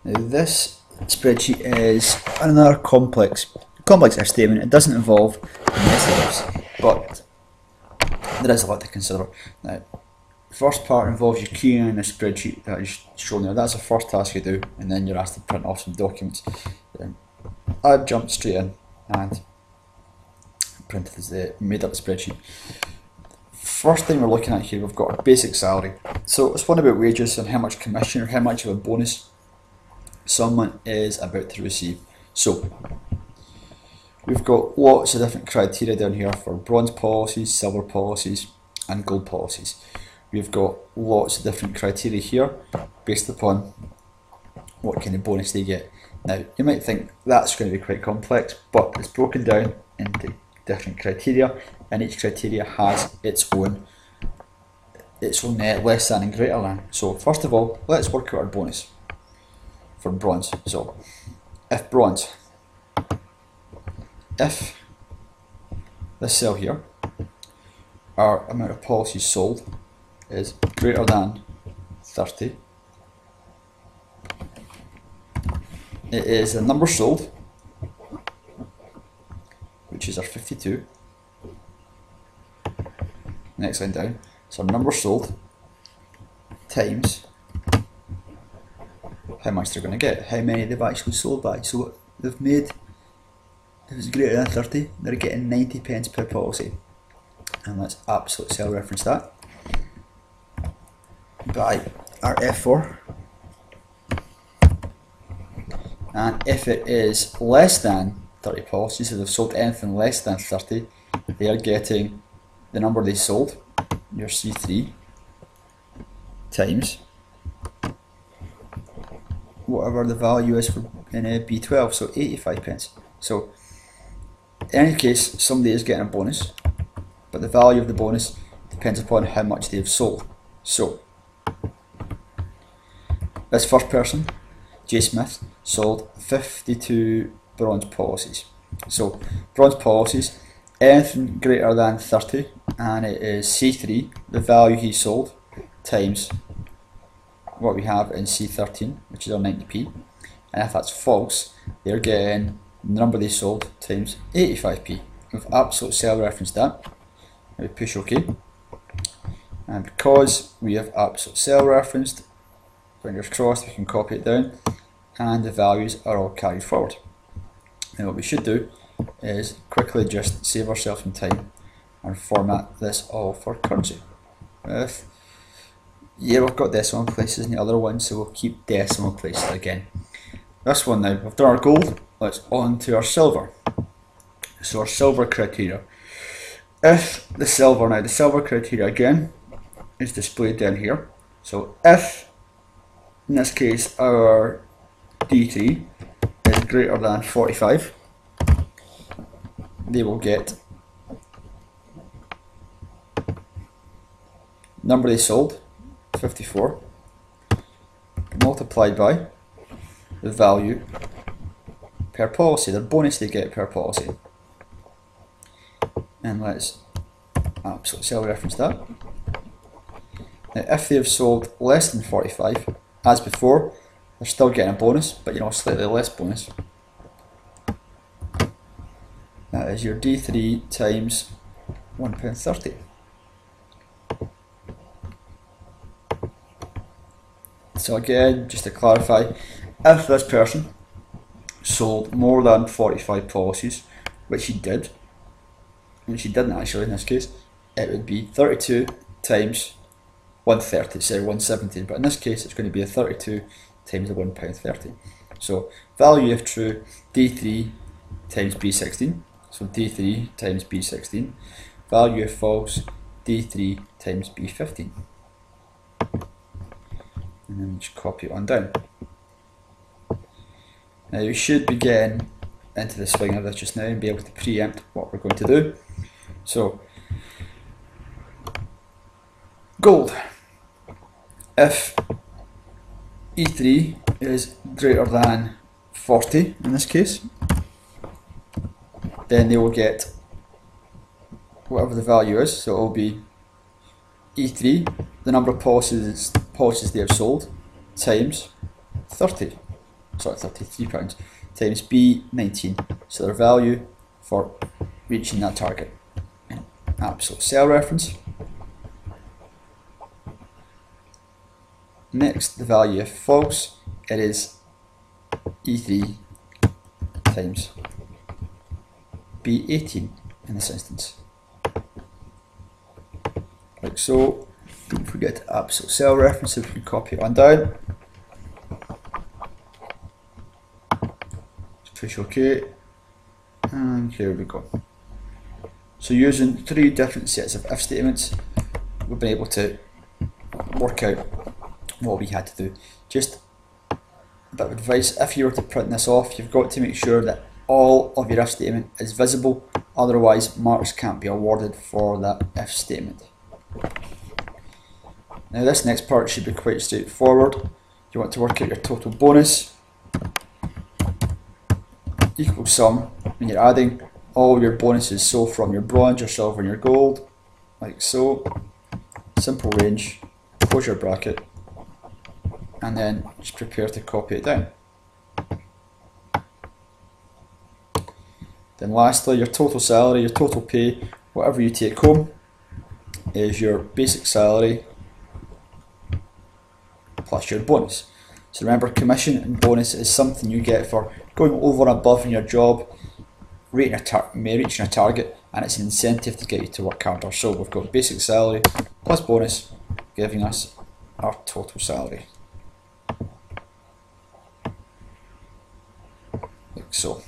Now this spreadsheet is another complex if statement. It doesn't involve messages, but there is a lot to consider. Now, the first part involves you keying in the spreadsheet that is shown there. That's the first task you do, and then you're asked to print off some documents. I've jumped straight in and made up the spreadsheet. First thing we're looking at here, we've got our basic salary. So it's one about wages and how much commission or how much of a bonus someone is about to receive. So we've got lots of different criteria down here for bronze policies, silver policies and gold policies. We've got lots of different criteria here based upon what kind of bonus they get. Now you might think that's going to be quite complex, but it's broken down into different criteria, and each criteria has its own less than and greater than. So first of all, let's work out our bonus for bronze. So if this cell here, our amount of policies sold is greater than 30, it is the number sold, which is our 52. Next line down, so number sold times how much they're going to get, how many they've actually sold by. So they've made, if it's greater than 30, they're getting 90 pence per policy, and let's absolute cell reference that by our F4. And if it is less than 30 policies, so they've sold anything less than 30, they are getting the number they sold, your C3, times whatever the value is for in a B12, so 85 pence. So in any case, somebody is getting a bonus, but the value of the bonus depends upon how much they've sold. So this first person, J Smith, sold 52 bronze policies. So bronze policies, anything greater than 30, and it is C3, the value he sold, times what we have in C13, which is our 90p. And if that's false, they're getting the number they sold times 85p. We've absolute cell referenced that. Now we push OK. And because we have absolute cell referenced, fingers crossed, we can copy it down, and the values are all carried forward. Now what we should do is quickly just save ourselves some time and format this all for currency. Yeah, we've got decimal places in the other one, so we'll keep decimal places again. This one now, we've done our gold, let's on to our silver. So our silver criteria. If the silver criteria again is displayed down here. So if, in this case, our D3 is greater than 45, they will get number they sold, 54, multiplied by the value per policy, the bonus they get per policy. And let's absolute cell reference that. Now if they've sold less than 45, as before, they're still getting a bonus, but a slightly less bonus. That is your D3 times £1.30. So again, just to clarify, if this person sold more than 45 policies, which he did, which he didn't actually in this case, it would be 32 times 130, say 170, but in this case it's going to be a 32 times the £1.30. So value if true, D3 times B16, so D3 times B16, value if false, D3 times B15. And then just copy it on down. Now we should be getting into the swing of this just now and be able to preempt what we're going to do. So gold, if E3 is greater than 40 in this case, then they will get whatever the value is, so it will be E3, the number of policies they have sold, times 30. sorry, £33 times B19. So their value for reaching that target. Absolute cell reference. Next, the value if false, it is E3 times B18 in this instance. Like so. Don't forget absolute cell reference, if we can copy it on down. Just push OK. And here we go. So using 3 different sets of if statements, we've been able to work out what we had to do. Just a bit of advice, if you were to print this off, you've got to make sure that all of your if statement is visible, otherwise marks can't be awarded for that if statement. Now this next part should be quite straightforward. You want to work out your total bonus equals sum, and you're adding all your bonuses, so from your bronze, your silver and your gold, like so. Simple range, close your bracket, and then just prepare to copy it down. Then lastly, your total salary, your total pay, whatever you take home, is your basic salary plus your bonus. So remember, commission and bonus is something you get for going over and above in your job, reaching a target, and it's an incentive to get you to work harder. So we've got basic salary plus bonus giving us our total salary. Like so.